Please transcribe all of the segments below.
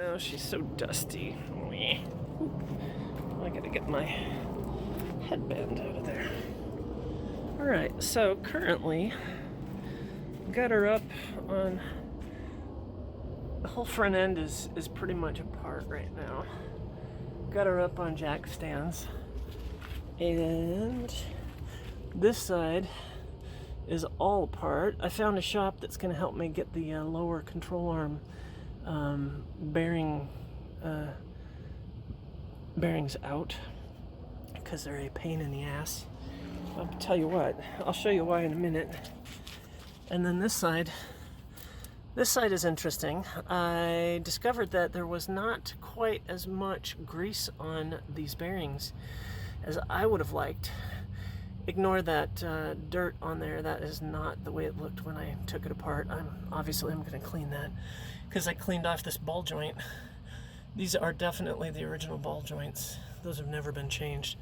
now she's so dusty. I gotta get my headband out of there. Alright, so currently got her up on the whole front end is pretty much apart right now. Got her up on jack stands, and this side is all apart. I found a shop that's going to help me get the lower control arm bearings out, because they're a pain in the ass. I'll tell you what, I'll show you why in a minute. And then this side is interesting. I discovered that there was not quite as much grease on these bearings as I would have liked. Ignore that dirt on there. That is not the way it looked when I took it apart. I'm going to clean that, because I cleaned off this ball joint. These are definitely the original ball joints. Those have never been changed.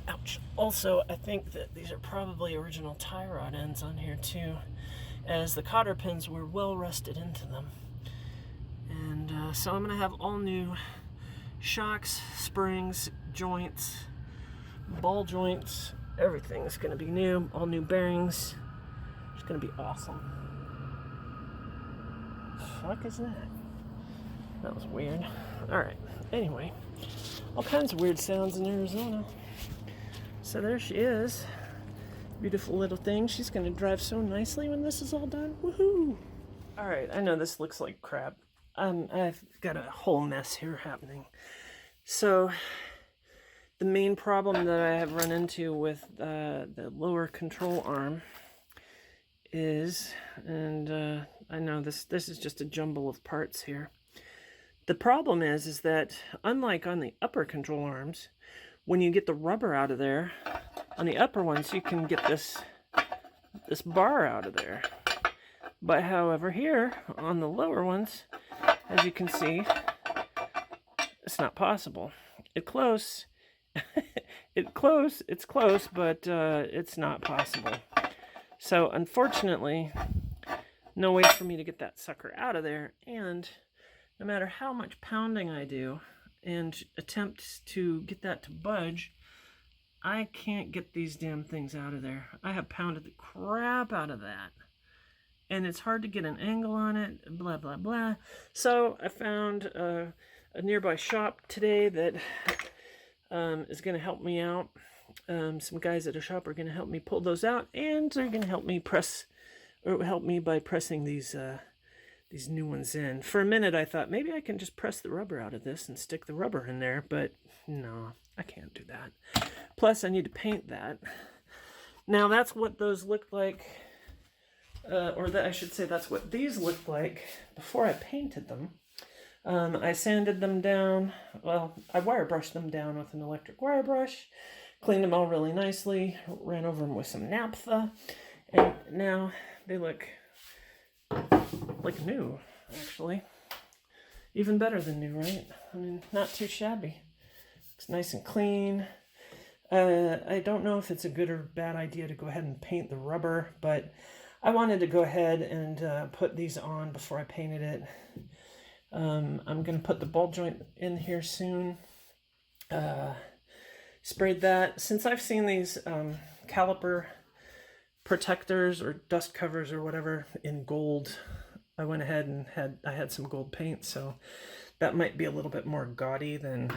Ouch. Also, I think that these are probably original tie rod ends on here too, as the cotter pins were well rusted into them. And so I'm going to have all new shocks, springs, joints, ball joints. Everything's going to be new, all new bearings. It's going to be awesome. The fuck is that? That was weird. Alright, anyway, all kinds of weird sounds in Arizona. So there she is. Beautiful little thing. She's going to drive so nicely when this is all done. Woohoo! Alright, I know this looks like crap. I've got a whole mess here happening. So the main problem that I have run into with the lower control arm is, and I know this is just a jumble of parts here. The problem is that unlike on the upper control arms, when you get the rubber out of there, on the upper ones you can get this bar out of there. But however here, on the lower ones, as you can see, it's not possible. It's close, but it's not possible. So unfortunately, no way for me to get that sucker out of there, and no matter how much pounding I do and attempt to get that to budge, I can't get these damn things out of there. I have pounded the crap out of that, and it's hard to get an angle on it, blah, blah, blah. So I found a nearby shop today that is going to help me out. Some guys at a shop are going to help me pull those out, and they're going to help me help me by pressing these new ones in. For a minute I thought maybe I can just press the rubber out of this and stick the rubber in there, but no, I can't do that. Plus I need to paint that. Now that's what those looked like, or that I should say that's what these looked like before I painted them. I sanded them down. Well, I wire brushed them down with an electric wire brush, cleaned them all really nicely, ran over them with some naphtha, and now they look like new, actually. Even better than new, right? I mean, not too shabby. It's nice and clean. I don't know if it's a good or bad idea to go ahead and paint the rubber, but I wanted to go ahead and put these on before I painted it. I'm going to put the ball joint in here soon. Sprayed that. Since I've seen these caliper protectors or dust covers or whatever in gold, I went ahead and had some gold paint, so that might be a little bit more gaudy than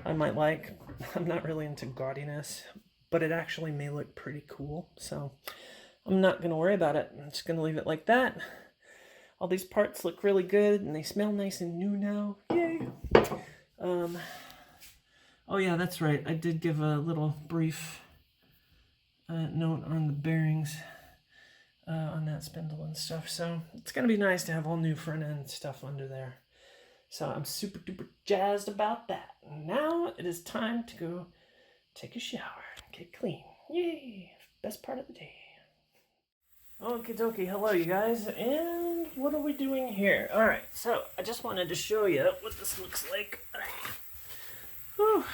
I might like. I'm not really into gaudiness, but it actually may look pretty cool, so I'm not going to worry about it. I'm just going to leave it like that. All these parts look really good, and they smell nice and new now. Yay! Oh yeah, that's right. I did give a little brief note on the bearings on that spindle and stuff. So it's going to be nice to have all new front end stuff under there. So I'm super duper jazzed about that. Now it is time to go take a shower, get clean. Yay! Best part of the day. Okie dokie, hello you guys, and what are we doing here? Alright, so I just wanted to show you what this looks like. Whew.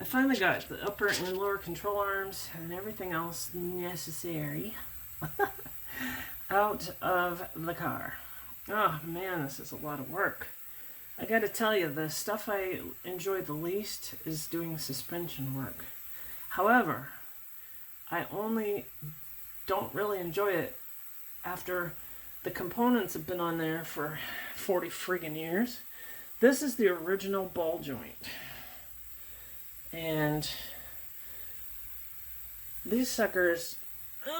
I finally got the upper and lower control arms and everything else necessary out of the car. Oh man, this is a lot of work. I gotta tell you, the stuff I enjoy the least is doing suspension work. However, I only don't really enjoy it after the components have been on there for 40 friggin' years. This is the original ball joint. And these suckers, there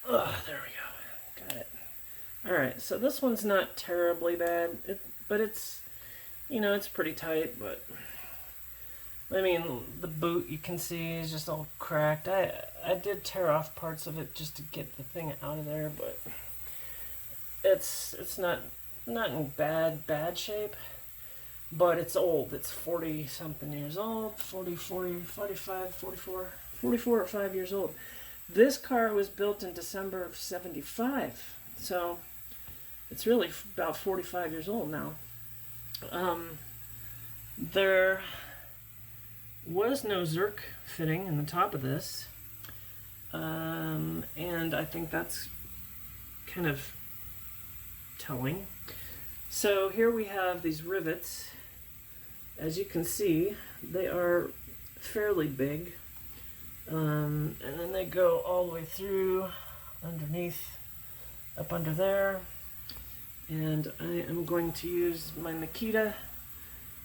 we go. Got it. Alright, so this one's not terribly bad, but it's, you know, it's pretty tight, but I mean, the boot you can see is just all cracked. I did tear off parts of it just to get the thing out of there, but it's not in bad shape, but it's old. It's 40 something years old, 44 or 5 years old. This car was built in December of 75, so it's really about 45 years old now. There was no Zerk fitting in the top of this, and I think that's kind of telling. So here we have these rivets. As you can see, they are fairly big, and then they go all the way through underneath, up under there. And I am going to use my Makita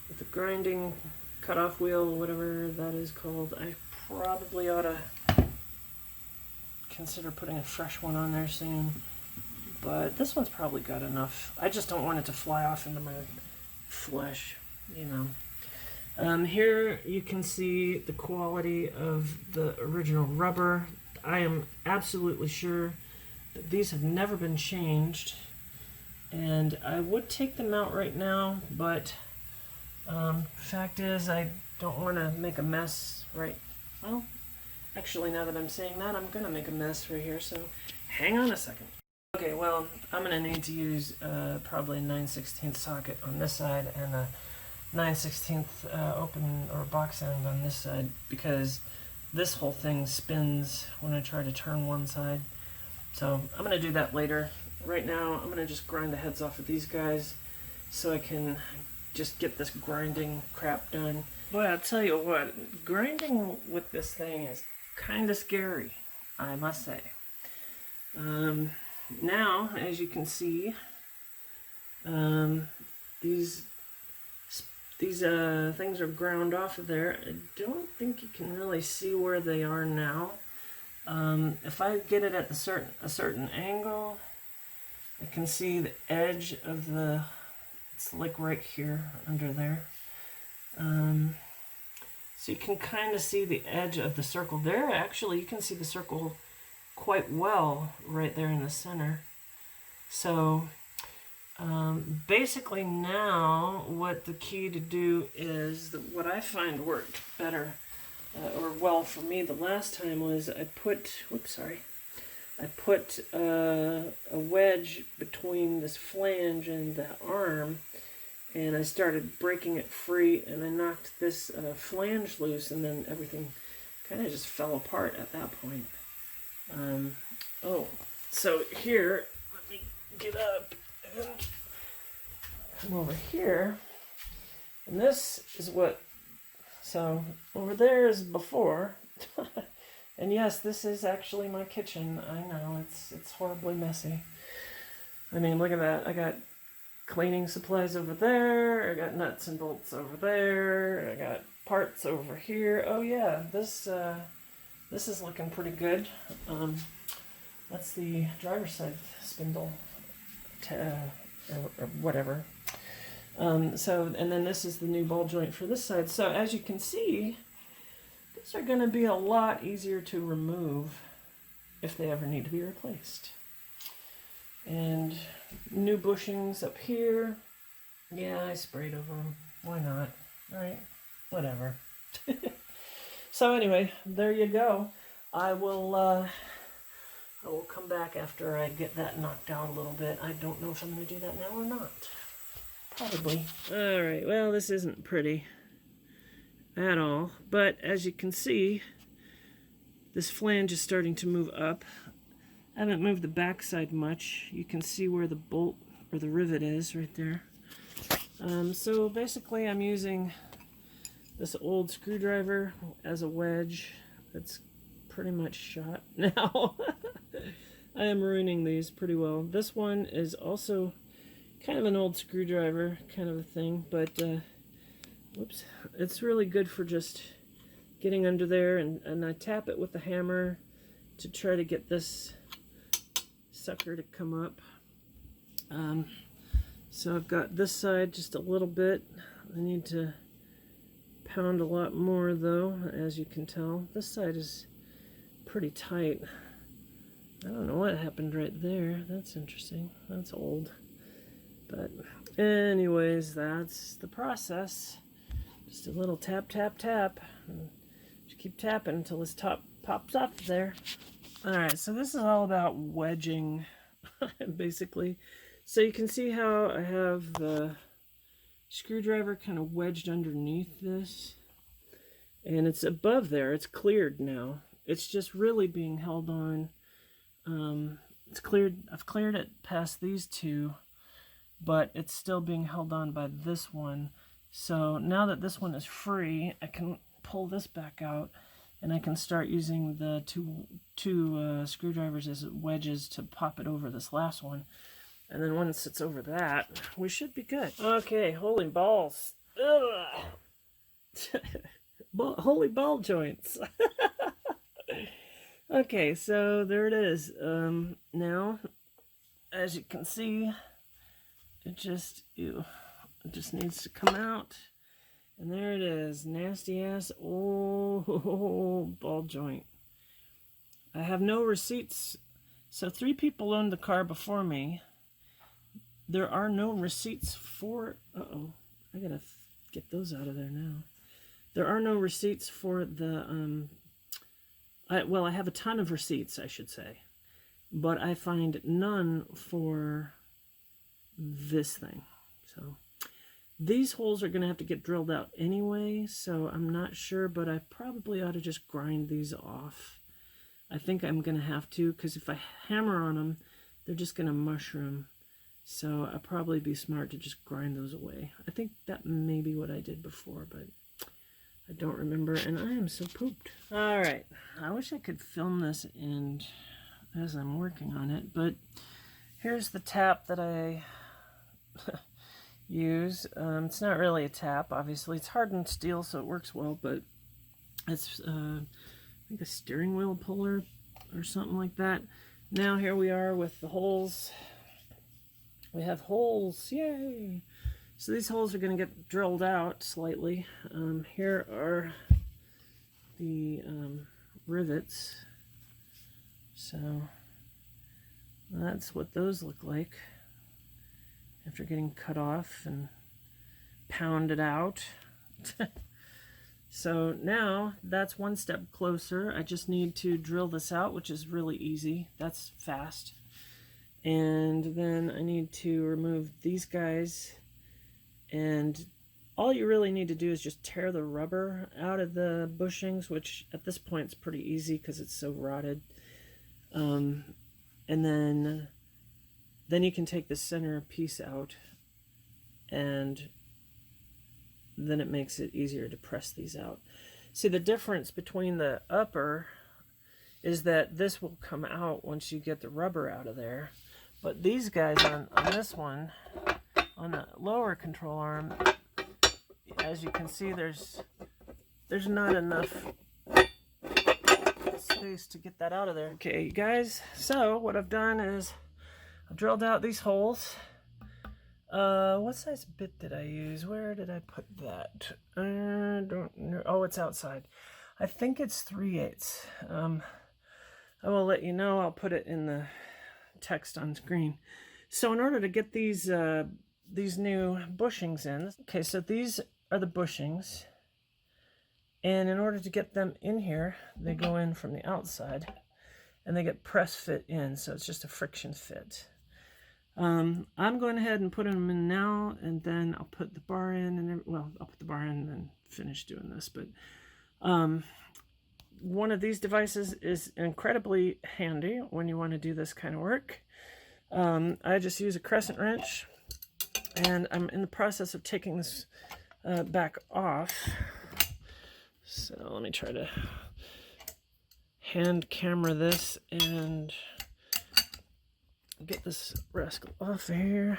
with the grinding cutoff wheel, whatever that is called. I probably ought to consider putting a fresh one on there soon, but this one's probably got enough. I just don't want it to fly off into my flesh, you know. Here you can see the quality of the original rubber. I am absolutely sure that these have never been changed, and I would take them out right now, but fact is, I don't want to make a mess right. Well, actually, now that I'm saying that, I'm going to make a mess right here, so hang on a second. Okay, well, I'm going to need to use probably a 9/16 socket on this side and a 9/16 open or box end on this side, because this whole thing spins when I try to turn one side. So I'm going to do that later. Right now, I'm going to just grind the heads off of these guys so I can just get this grinding crap done. Boy, I'll tell you what, grinding with this thing is kind of scary, I must say. Now, as you can see, these things are ground off of there. I don't think you can really see where they are now. If I get it at a certain angle, I can see the edge of the, it's like right here under there. So you can kind of see the edge of the circle there. Actually, you can see the circle quite well right there in the center. So basically now what the key to do is, what I find worked better or well for me the last time was I put a wedge between this flange and the arm, and I started breaking it free, and I knocked this flange loose, and then everything kind of just fell apart at that point. So here, let me get up and come over here, and this is what, so over there is before, and yes, this is actually my kitchen. I know, it's horribly messy. I mean, look at that. I got cleaning supplies over there, I got nuts and bolts over there, I got parts over here. Oh yeah, this is looking pretty good. That's the driver's side spindle, or whatever. So, and then this is the new ball joint for this side. So as you can see, these are going to be a lot easier to remove if they ever need to be replaced. And new bushings up here. Yeah, I sprayed over them. Why not? Right? Whatever. So anyway, there you go. I will come back after I get that knocked out a little bit. I don't know if I'm going to do that now or not. Probably. Alright, well, this isn't pretty at all. But as you can see, this flange is starting to move up. I haven't moved the back side much. You can see where the bolt or the rivet is right there. So basically I'm using this old screwdriver as a wedge. That's pretty much shot now. I am ruining these pretty well. This one is also kind of an old screwdriver kind of a thing, but whoops, it's really good for just getting under there, and I tap it with the hammer to try to get this sucker to come up. So I've got this side just a little bit. I need to pound a lot more though, as you can tell. This side is pretty tight. I don't know what happened right there. That's interesting. That's old. But anyways, that's the process. Just a little tap, tap, tap. And just keep tapping until this top pops off there. Alright, so this is all about wedging, basically. So you can see how I have the screwdriver kind of wedged underneath this. And it's above there. It's cleared now. It's just really being held on. It's cleared. I've cleared it past these two, but it's still being held on by this one. So now that this one is free, I can pull this back out, and I can start using the two screwdrivers as wedges to pop it over this last one. And then once it's over that, we should be good. Okay, holy balls. Holy ball joints. Okay, so there it is. Now, as you can see, it just needs to come out. And there it is. Nasty ass old ball joint. I have no receipts. So 3 people owned the car before me. There are no receipts for... Uh-oh. I gotta get those out of there now. There are no receipts for the... well, I have a ton of receipts, I should say. But I find none for this thing. So these holes are going to have to get drilled out anyway, so I'm not sure, but I probably ought to just grind these off. I think I'm going to have to, because if I hammer on them, they're just going to mushroom. So I'll probably be smart to just grind those away. I think that may be what I did before, but I don't remember, and I am so pooped. Alright, I wish I could film this and as I'm working on it, but here's the tap that I use. It's not really a tap, obviously. It's hardened steel, so it works well, but it's, I think, a steering wheel puller or something like that. Now here we are with the holes. We have holes, yay! So these holes are going to get drilled out slightly. Here are the rivets. So that's what those look like after getting cut off and pounded out. So now that's one step closer. I just need to drill this out, which is really easy. That's fast. And then I need to remove these guys. And all you really need to do is just tear the rubber out of the bushings, which at this point is pretty easy because it's so rotted. And then you can take the center piece out, and then it makes it easier to press these out. See, the difference between the upper is that this will come out once you get the rubber out of there. But these guys on this one, on the lower control arm, as you can see, there's not enough space to get that out of there. Okay, guys, so what I've done is I've drilled out these holes. What size bit did I use? Where did I put that? I don't know. Oh, it's outside. I think it's 3/8. I will let you know. I'll put it in the text on screen. So in order to get these new bushings in, okay, so these are the bushings, and in order to get them in here, they go in from the outside, and they get press fit in, so it's just a friction fit. I'm going ahead and put them in now, and then I'll put the bar in, and well, I'll put the bar in and then finish doing this, but one of these devices is incredibly handy when you want to do this kind of work. I just use a crescent wrench, and I'm in the process of taking this back off. So let me try to hand camera this and get this rascal off here.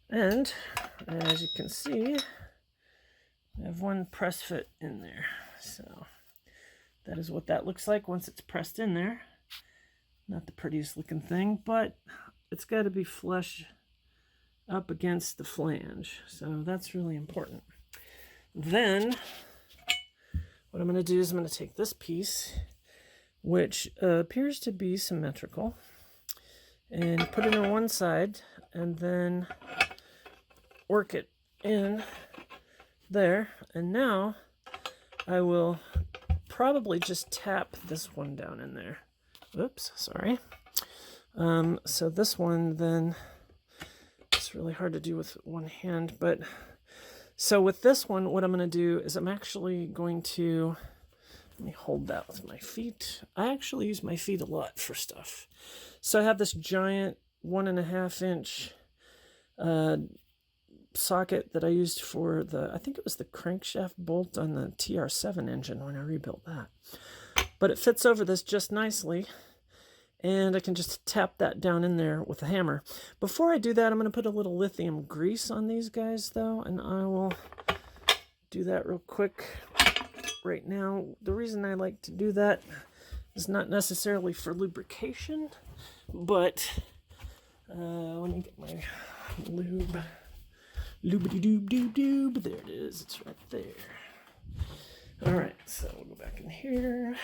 And as you can see, I have one press fit in there. So that is what that looks like once it's pressed in there. Not the prettiest looking thing, but it's got to be flush up against the flange. So that's really important. Then what I'm going to do is I'm going to take this piece, which appears to be symmetrical, and put it on one side, and then work it in there. And now I will probably just tap this one down in there. Oops, sorry. So this one then, it's really hard to do with one hand, but so with this one, what I'm going to do is I'm actually going to, let me hold that with my feet. I actually use my feet a lot for stuff. So I have this giant 1.5 inch socket that I used for I think it was the crankshaft bolt on the TR7 engine when I rebuilt that. But it fits over this just nicely, and I can just tap that down in there with a hammer. Before I do that, I'm going to put a little lithium grease on these guys, though, and I will do that real quick right now. The reason I like to do that is not necessarily for lubrication, but let me get my lube. Loobity-doob-doob-doob. There it is. It's right there. All right, so we'll go back in here.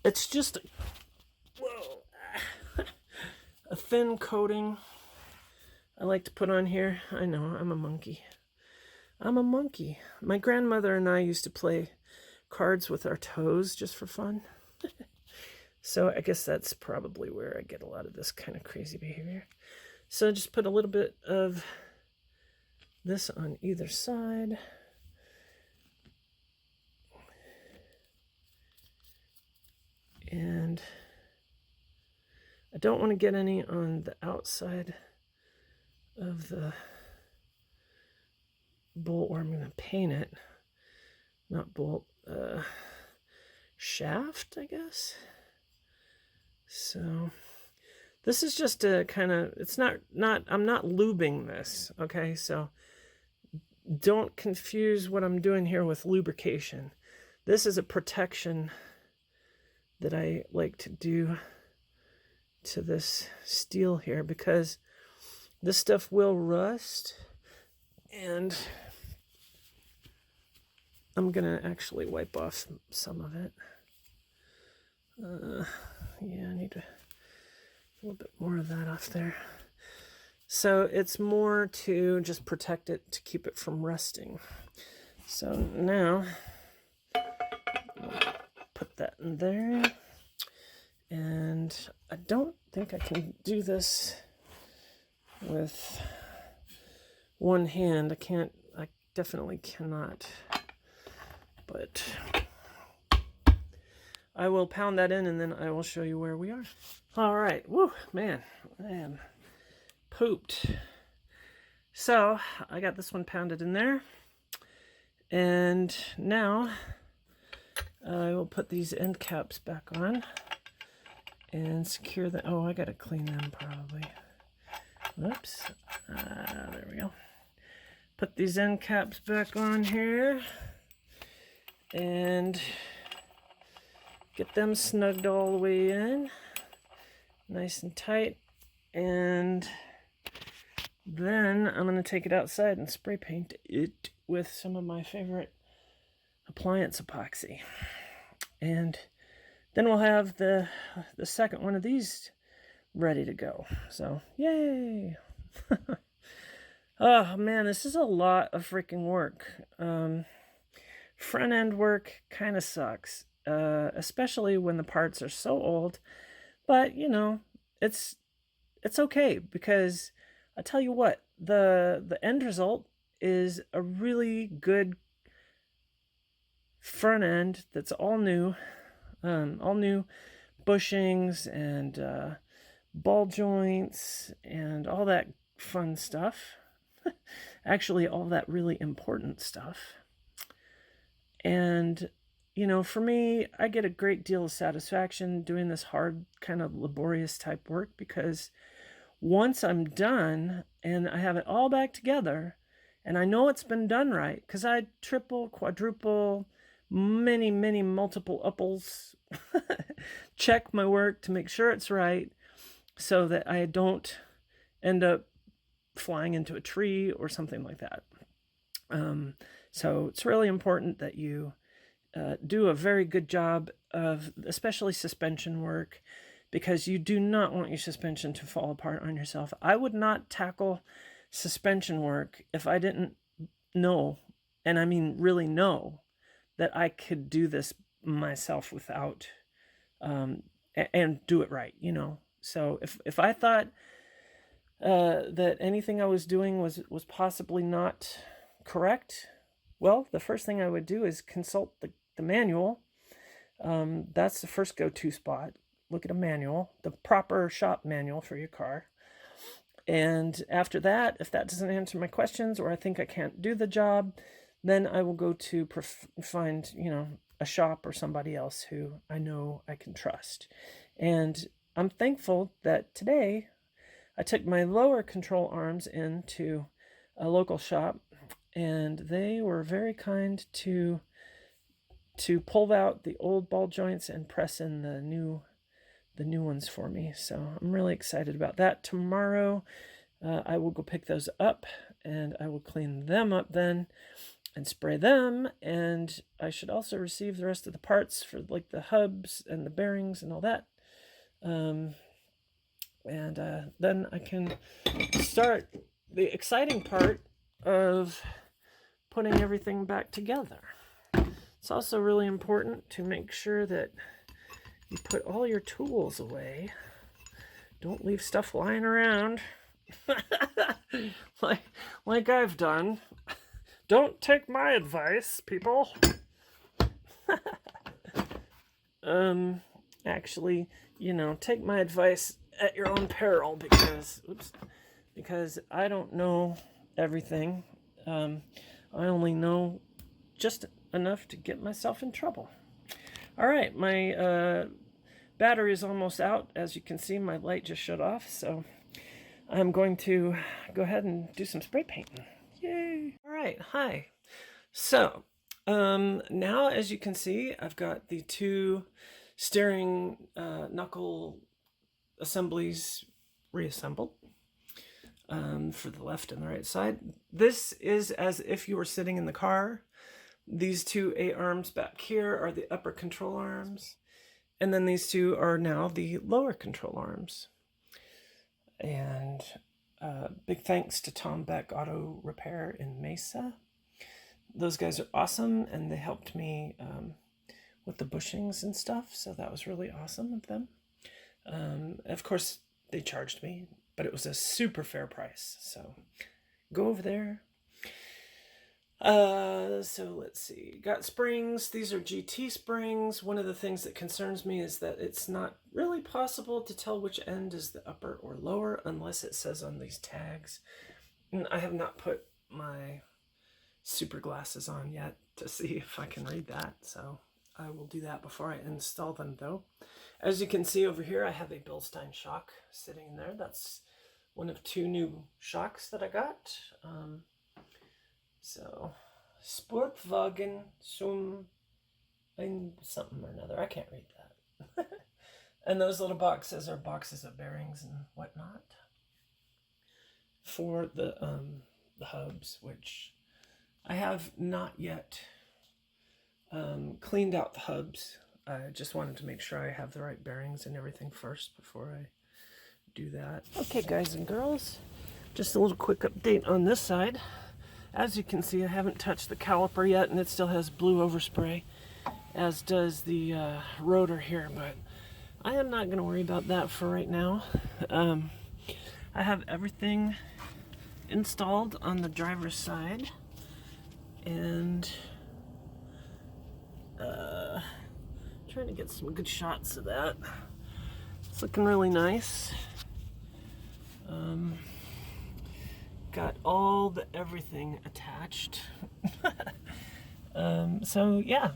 It's just a thin coating I like to put on here. I know, I'm a monkey. I'm a monkey. My grandmother and I used to play cards with our toes just for fun. So I guess that's probably where I get a lot of this kind of crazy behavior. So just put a little bit of this on either side. And I don't want to get any on the outside of the bolt where I'm going to paint it. Not bolt, shaft, I guess. So this is just a kind of, it's not, I'm not lubing this, okay? So don't confuse what I'm doing here with lubrication. This is a protection that I like to do to this steel here, because this stuff will rust, and I'm gonna actually wipe off some of it. Yeah, I need a little bit more of that off there. So it's more to just protect it, to keep it from rusting. So now put that in there, and I don't think I can do this with one hand. I definitely cannot, but I will pound that in, and then I will show you where we are. All right, woo, man, I am pooped. So I got this one pounded in there, and now I will put these end caps back on and secure the, oh, I gotta clean them probably. Whoops, there we go. Put these end caps back on here and get them snugged all the way in, nice and tight. And then I'm gonna take it outside and spray paint it with some of my favorite appliance epoxy. And then we'll have the second one of these ready to go. So, yay! Oh man, this is a lot of freaking work. Front end work kind of sucks, especially when the parts are so old. But you know, it's okay, because I tell you what, the end result is a really good front end that's all new bushings and ball joints and all that fun stuff. Actually, all that really important stuff. And, you know, for me, I get a great deal of satisfaction doing this hard, kind of laborious type work, because once I'm done and I have it all back together and I know it's been done right, because I triple, quadruple, many, many multiple upples check my work to make sure it's right so that I don't end up flying into a tree or something like that. So it's really important that you do a very good job of especially suspension work, because you do not want your suspension to fall apart on yourself. I would not tackle suspension work if I didn't know, and I mean really know, that I could do this myself without and do it right, you know. So if I thought that anything I was doing was possibly not correct, well, the first thing I would do is consult the manual. That's the first go-to spot. Look at a manual, the proper shop manual for your car. And after that, if that doesn't answer my questions or I think I can't do the job, then I will go to find, you know, a shop or somebody else who I know I can trust. And I'm thankful that today I took my lower control arms into a local shop, and they were very kind to pull out the old ball joints and press in the new ones for me. So I'm really excited about that. Tomorrow I will go pick those up and I will clean them up then and spray them, and I should also receive the rest of the parts for like the hubs and the bearings and all that. And then I can start the exciting part of putting everything back together. It's also really important to make sure that you put all your tools away. Don't leave stuff lying around like I've done. Don't take my advice, people. Actually, you know, take my advice at your own peril, because I don't know everything. I only know just enough to get myself in trouble. All right, my battery is almost out. As you can see, my light just shut off, so I'm going to go ahead and do some spray painting. Yay! All right, hi. So now, as you can see, I've got the two steering knuckle assemblies reassembled for the left and the right side. This is as if you were sitting in the car. These two A-arms back here are the upper control arms, and then these two are now the lower control arms. And big thanks to Tom Beck Auto Repair in Mesa. Those guys are awesome, and they helped me with the bushings and stuff, so that was really awesome of them. Of course, they charged me, but it was a super fair price, so go over there. So let's see, got springs. These are GT springs. One of the things that concerns me is that it's not really possible to tell which end is the upper or lower unless it says on these tags. And I have not put my super glasses on yet to see if I can read that, so I will do that before I install them though. As you can see over here, I have a Bilstein shock sitting there. That's one of two new shocks that I got. So, Sportwagen zum ein something or another. I can't read that. And those little boxes are boxes of bearings and whatnot for the hubs, which I have not yet cleaned out the hubs. I just wanted to make sure I have the right bearings and everything first before I do that. Okay, guys and girls, just a little quick update on this side. As you can see, I haven't touched the caliper yet, and it still has blue overspray, as does the rotor here, but I am not going to worry about that for right now. I have everything installed on the driver's side, and Trying to get some good shots of that. It's looking really nice. Got all the everything attached. So yeah,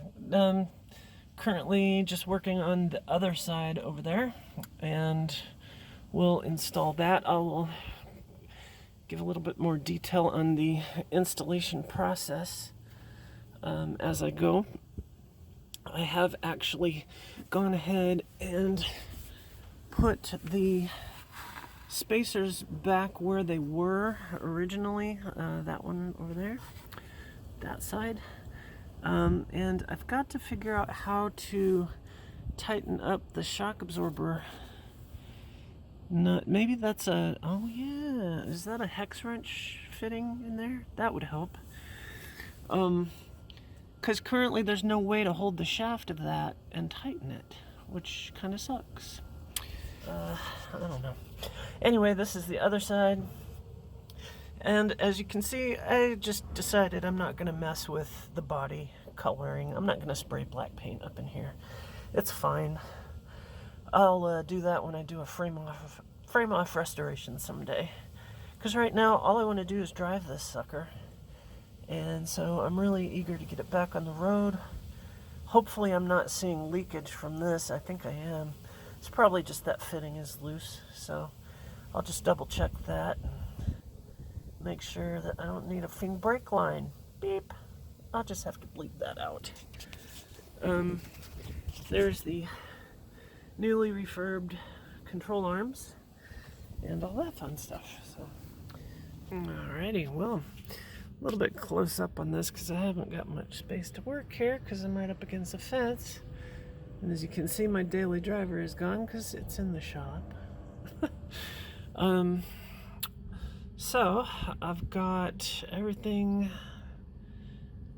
currently just working on the other side over there, and we'll install that. I'll give a little bit more detail on the installation process as I go. I have actually gone ahead and put the spacers back where they were originally, that one over there, that side, and I've got to figure out how to tighten up the shock absorber nut. Maybe that's a, oh yeah, is that a hex wrench fitting in there? That would help, because currently there's no way to hold the shaft of that and tighten it, which kind of sucks. I don't know. Anyway, this is the other side, and as you can see, I just decided I'm not going to mess with the body coloring. I'm not going to spray black paint up in here. It's fine. I'll do that when I do a frame off restoration someday, because right now all I want to do is drive this sucker, and so I'm really eager to get it back on the road. Hopefully I'm not seeing leakage from this. I think I am. It's probably just that fitting is loose, so I'll just double check that and make sure that I don't need a finger brake line. Beep. I'll just have to bleep that out. There's the newly refurbed control arms and all that fun stuff. So, alrighty, well, a little bit close up on this because I haven't got much space to work here because I'm right up against the fence. And as you can see, my daily driver is gone because it's in the shop. So I've got everything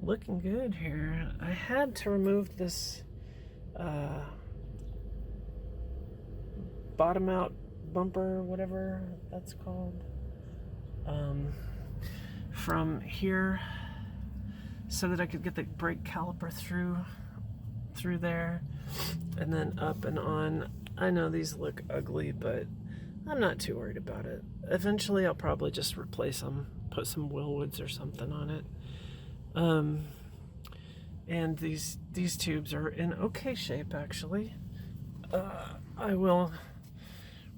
looking good here. I had to remove this bottom out bumper, whatever that's called, from here so that I could get the brake caliper through there and then up and on. I know these look ugly, but I'm not too worried about it. Eventually I'll probably just replace them, put some Willwoods or something on it. And these tubes are in okay shape, actually. I will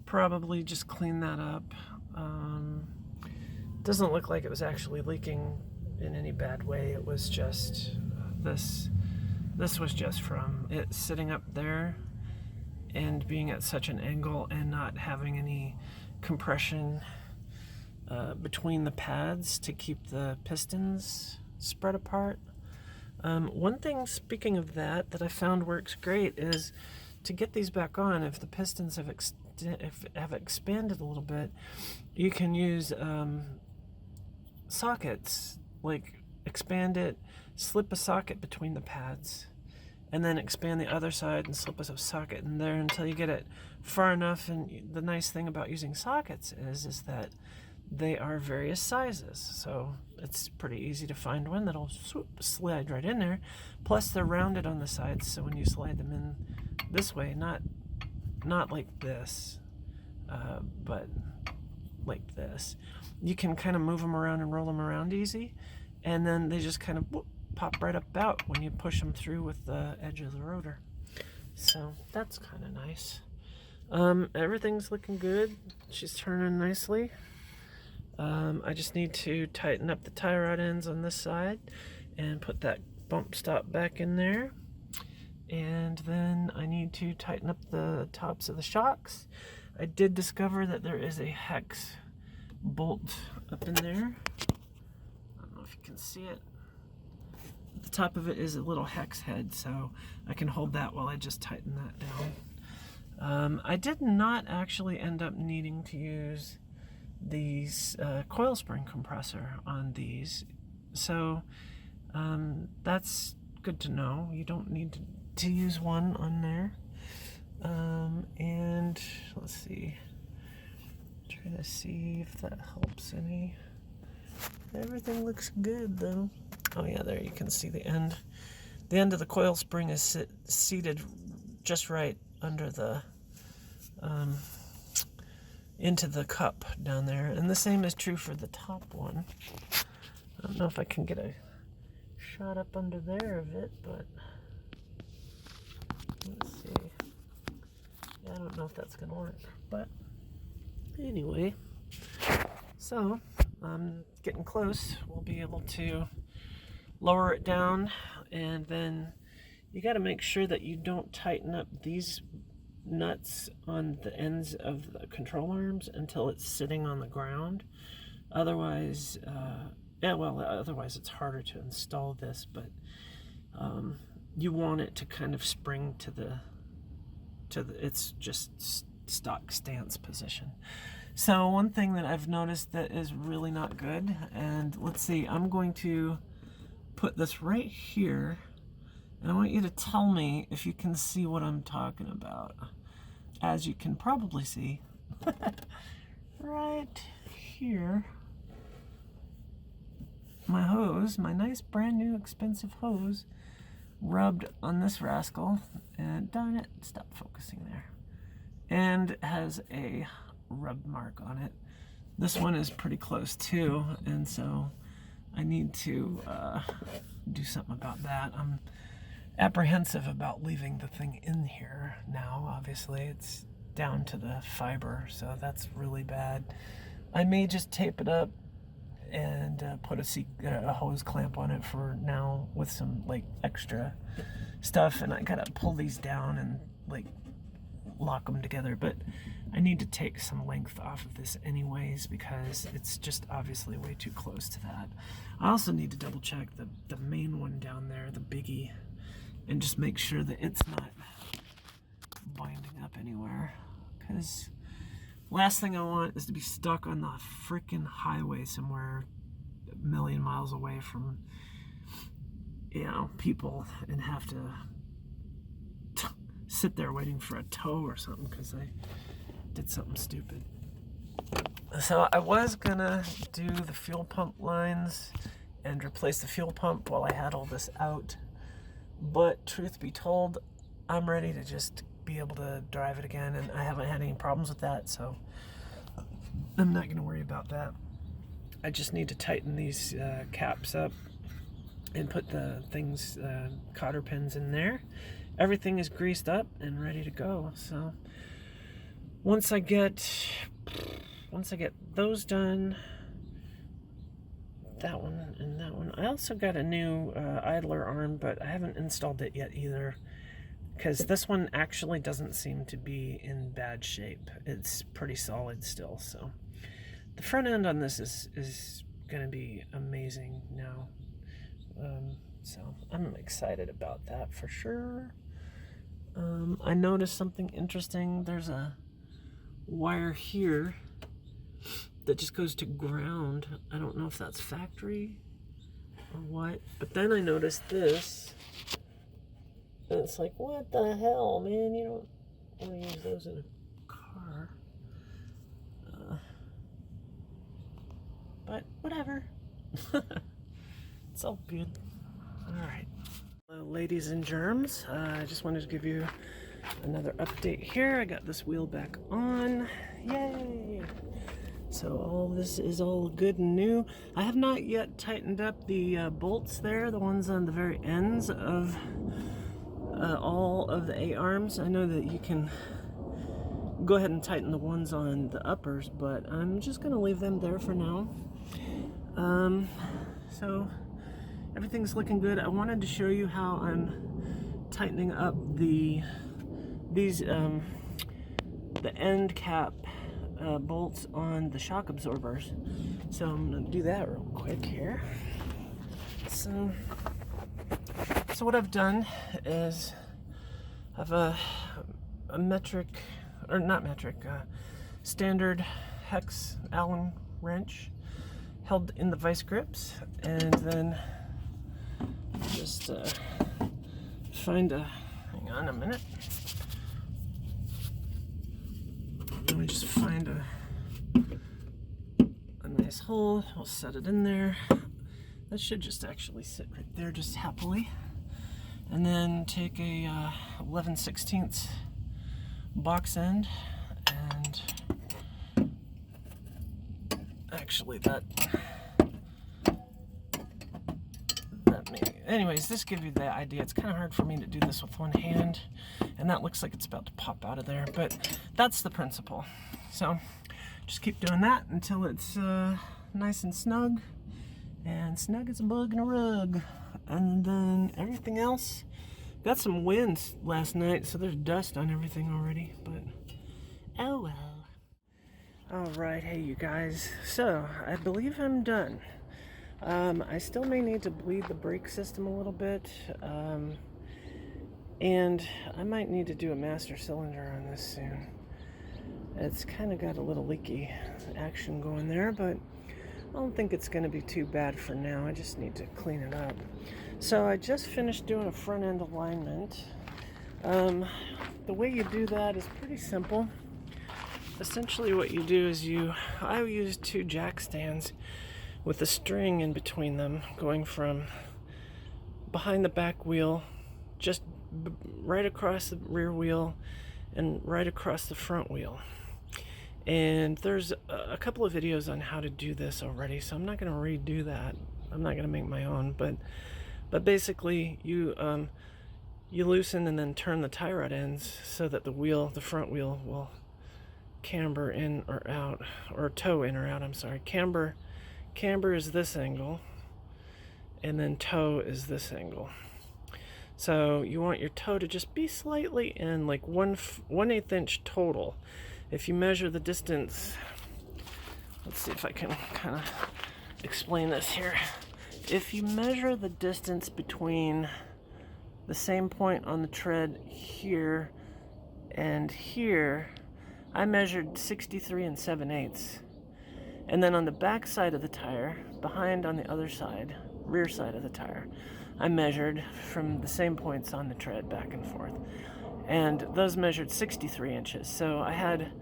probably just clean that up. Doesn't look like it was actually leaking in any bad way. It was just this was just from it sitting up there and being at such an angle and not having any compression between the pads to keep the pistons spread apart. One thing, speaking of that I found works great is to get these back on. If the pistons have expanded a little bit, you can use sockets, like expand it, slip a socket between the pads, and then expand the other side and slip a socket in there until you get it far enough. And the nice thing about using sockets is that they are various sizes, so it's pretty easy to find one that'll slide right in there. Plus they're rounded on the sides, so when you slide them in this way, not like this, but like this, you can kind of move them around and roll them around easy, and then they just kind of pop right up out when you push them through with the edge of the rotor. So that's kind of nice. Everything's looking good. She's turning nicely. I just need to tighten up the tie rod ends on this side and put that bump stop back in there. And then I need to tighten up the tops of the shocks. I did discover that there is a hex bolt up in there. I don't know if you can see it. At the top of it is a little hex head, so I can hold that while I just tighten that down. I did not actually end up needing to use these coil spring compressor on these, so that's good to know. You don't need to use one on there. And let's see, try to see if that helps any. Everything looks good though. Oh yeah, there you can see the end the end of the coil spring is seated just right under the into the cup down there, and the same is true for the top one. I don't know if I can get a shot up under there of it, but let's see. Yeah, I don't know if that's gonna work, but anyway, so I'm getting close. We'll be able to lower it down, and then you got to make sure that you don't tighten up these nuts on the ends of the control arms until it's sitting on the ground. Otherwise, otherwise it's harder to install this, but you want it to kind of spring to the it's just stock stance position. So one thing that I've noticed that is really not good, and let's see, I'm going to put this right here, and I want you to tell me if you can see what I'm talking about. As you can probably see, right here, my hose, my nice brand new expensive hose, rubbed on this rascal, and darn it, stop focusing there, and has a rub mark on it. This one is pretty close too, and so I need to do something about that. I'm apprehensive about leaving the thing in here now. Obviously it's down to the fiber, so that's really bad. I may just tape it up and put a hose clamp on it for now with some like extra stuff, and I gotta pull these down and like lock them together, but I need to take some length off of this anyways because it's just obviously way too close to that. I also need to double check the main one down there, the biggie, and just make sure that it's not binding up anywhere, because last thing I want is to be stuck on the freaking highway somewhere a million miles away from, you know, people and have to sit there waiting for a tow or something because I did something stupid. So I was gonna do the fuel pump lines and replace the fuel pump while I had all this out, but truth be told, I'm ready to just be able to drive it again, and I haven't had any problems with that, so I'm not gonna worry about that. I just need to tighten these caps up and put the things, cotter pins in there. Everything is greased up and ready to go. So once I get those done, that one and that one. I also got a new idler arm, but I haven't installed it yet either, because this one actually doesn't seem to be in bad shape. It's pretty solid still. So the front end on this is gonna be amazing now. So I'm excited about that for sure. I noticed something interesting. There's a wire here that just goes to ground. I don't know if that's factory or what, but then I noticed this, and it's like, what the hell, man? You don't want to use those in a car. But whatever. It's all good. All right. Hello, ladies and germs. I just wanted to give you another update here. I got this wheel back on. Yay! So all this is all good and new. I have not yet tightened up the bolts there, the ones on the very ends of all of the A-arms. I know that you can go ahead and tighten the ones on the uppers, but I'm just going to leave them there for now. So everything's looking good. I wanted to show you how I'm tightening up the end cap bolts on the shock absorbers. So I'm going to do that real quick here. So what I've done is I have a standard hex Allen wrench held in the vice grips, and then just hang on a minute. Let me just find a nice hole. I'll set it in there. That should just actually sit right there just happily. and then take a 11/16 box end, and actually anyways, this gives you the idea. It's kind of hard for me to do this with one hand, and that looks like it's about to pop out of there, but that's the principle. So just keep doing that until it's nice and snug as a bug in a rug. And then everything else, got some winds last night, so there's dust on everything already, but oh well. Alright, hey you guys, so I believe I'm done. I still may need to bleed the brake system a little bit, and I might need to do a master cylinder on this soon. It's kind of got a little leaky action going there, but I don't think it's going to be too bad for now. I just need to clean it up. So I just finished doing a front end alignment. The way you do that is pretty simple. Essentially what you do is I use 2 jack stands with a string in between them, going from behind the back wheel, just right across the rear wheel, and right across the front wheel. And there's a couple of videos on how to do this already, so I'm not going to redo that. I'm not going to make my own, but basically you loosen and then turn the tie rod ends so that the front wheel will camber in or out, or toe in or out, I'm sorry. Camber is this angle, and then toe is this angle. So you want your toe to just be slightly in, like 1/8 inch total. If you measure the distance, let's see if I can kind of explain this here. If you measure the distance between the same point on the tread here and here, I measured 63 7/8. And then on the back side of the tire, behind on the other side, rear side of the tire, I measured from the same points on the tread back and forth. And those measured 63 inches. So I had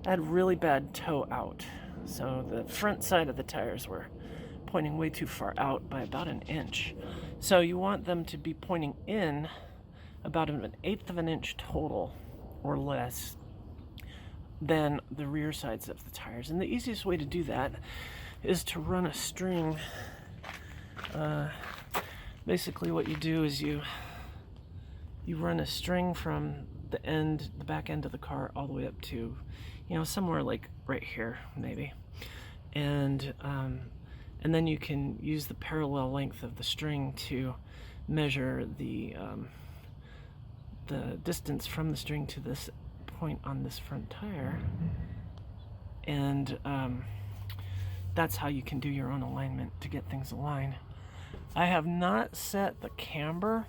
really bad toe out. So the front side of the tires were pointing way too far out by about 1 inch. So you want them to be pointing in about 1/8 of an inch total or less than the rear sides of the tires. And the easiest way to do that is to run a string. Basically what you do is you run a string from the back end of the car all the way up to, somewhere like right here maybe, and then you can use the parallel length of the string to measure the distance from the string to this point on this front tire, and that's how you can do your own alignment to get things aligned. I have not set the camber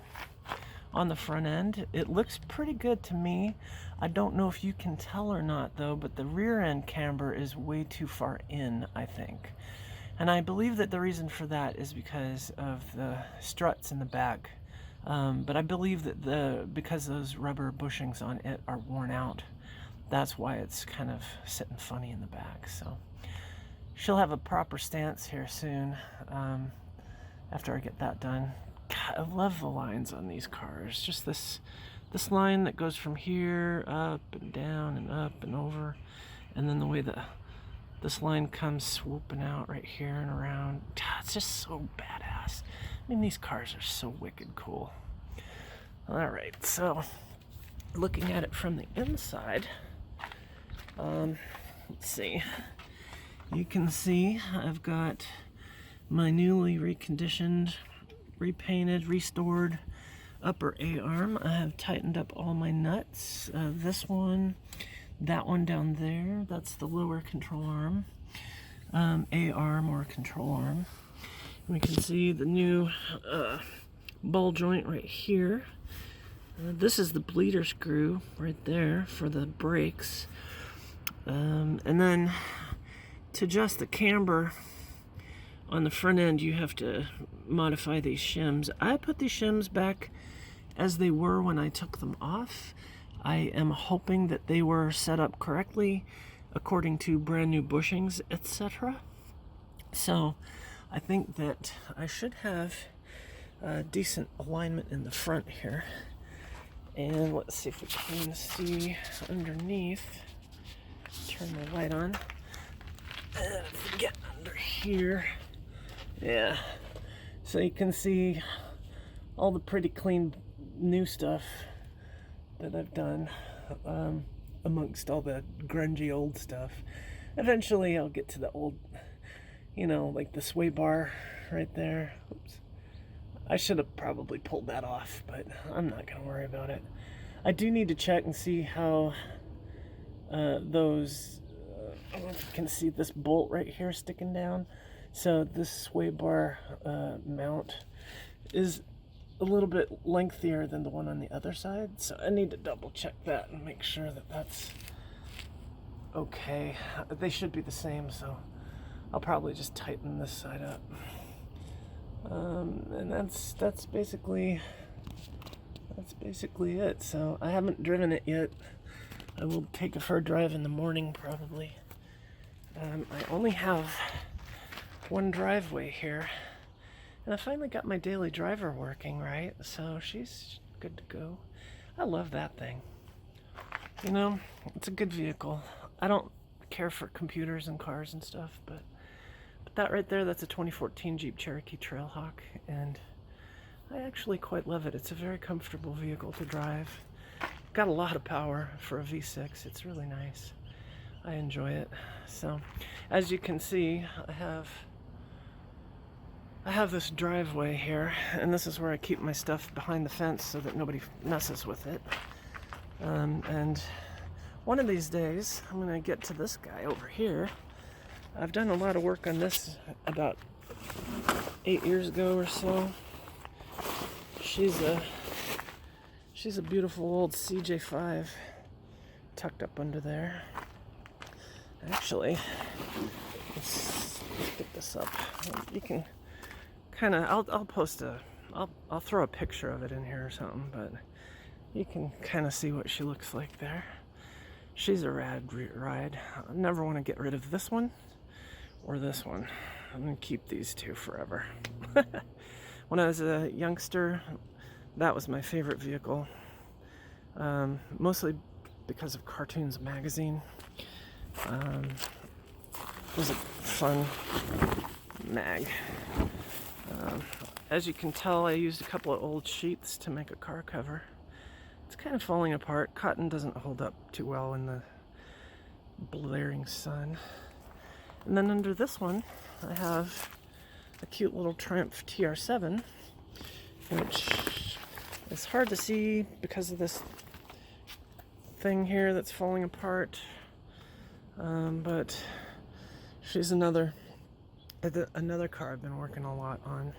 on the front end. It looks pretty good to me. I don't know if you can tell or not though, but the rear end camber is way too far in, I think. And I believe that the reason for that is because of the struts in the back. But I believe that because those rubber bushings on it are worn out, that's why it's kind of sitting funny in the back. So she'll have a proper stance here soon, after I get that done. God, I love the lines on these cars. Just this line that goes from here up and down and up and over, and then the way that this line comes swooping out right here and around. God, it's just so badass. I mean, these cars are so wicked cool. Alright, so looking at it from the inside, let's see. You can see I've got my newly reconditioned, repainted, restored upper A-arm. I have tightened up all my nuts. This one, that one down there, that's the lower control arm, A-arm or control arm. We can see the new ball joint right here. This is the bleeder screw right there for the brakes. And then to adjust the camber on the front end, you have to modify these shims. I put these shims back as they were when I took them off. I am hoping that they were set up correctly according to brand new bushings, etc. So I think that I should have decent alignment in the front here. And let's see if we can see underneath. Turn the light on. And if we get under here, yeah. So you can see all the pretty clean new stuff that I've done amongst all the grungy old stuff. Eventually I'll get to the old, you know, like the sway bar right there. Oops. I should have probably pulled that off, but I'm not going to worry about it. I do need to check and see how those, I don't know if you can see this bolt right here sticking down. So this sway bar mount is a little bit lengthier than the one on the other side. So I need to double check that and make sure that that's okay. They should be the same, so I'll probably just tighten this side up. And that's basically it. So I haven't driven it yet. I will take it for a drive in the morning probably. I only have one driveway here, and I finally got my daily driver working right, so she's good to go. I love that thing. You know, it's a good vehicle. I don't care for computers and cars and stuff, but that right there, that's a 2014 Jeep Cherokee Trailhawk, and I actually quite love it. It's a very comfortable vehicle to drive. Got a lot of power for a V6. It's really nice. I enjoy it. So, as you can see, I have this driveway here, and this is where I keep my stuff behind the fence so that nobody messes with it. And one of these days, I'm going to get to this guy over here. I've done a lot of work on this about 8 years ago or so. She's a beautiful old CJ5 tucked up under there. Actually, let's get this up. You can kind of, I'll throw a picture of it in here or something, but you can kind of see what she looks like there. She's a rad ride. I never want to get rid of this one or this one. I'm going to keep these two forever. When I was a youngster, that was my favorite vehicle. Mostly because of Cartoons Magazine. It was a fun mag. As you can tell, I used a couple of old sheets to make a car cover. It's kind of falling apart. Cotton doesn't hold up too well in the blaring sun. And then under this one, I have a cute little Triumph TR7, which is hard to see because of this thing here that's falling apart. But she's another car I've been working a lot on.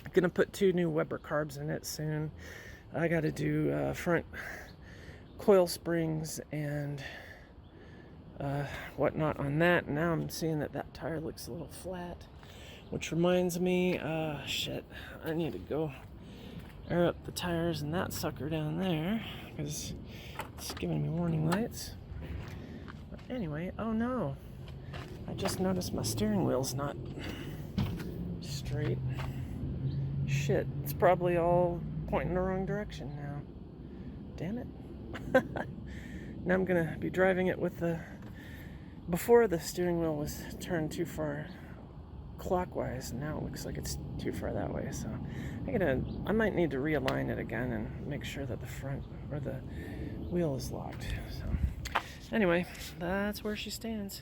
I'm gonna put 2 new Weber carbs in it soon. I got to do front coil springs and whatnot on that. Now I'm seeing that tire looks a little flat, which reminds me, shit, I need to go air up the tires and that sucker down there because it's giving me warning lights. But anyway, oh no, I just noticed my steering wheel's not straight. Shit, it's probably all pointing the wrong direction now. Damn it. Now I'm gonna be driving it with before the steering wheel was turned too far clockwise, and now it looks like it's too far that way, so I might need to realign it again and make sure that the front or the wheel is locked. So anyway, that's where she stands.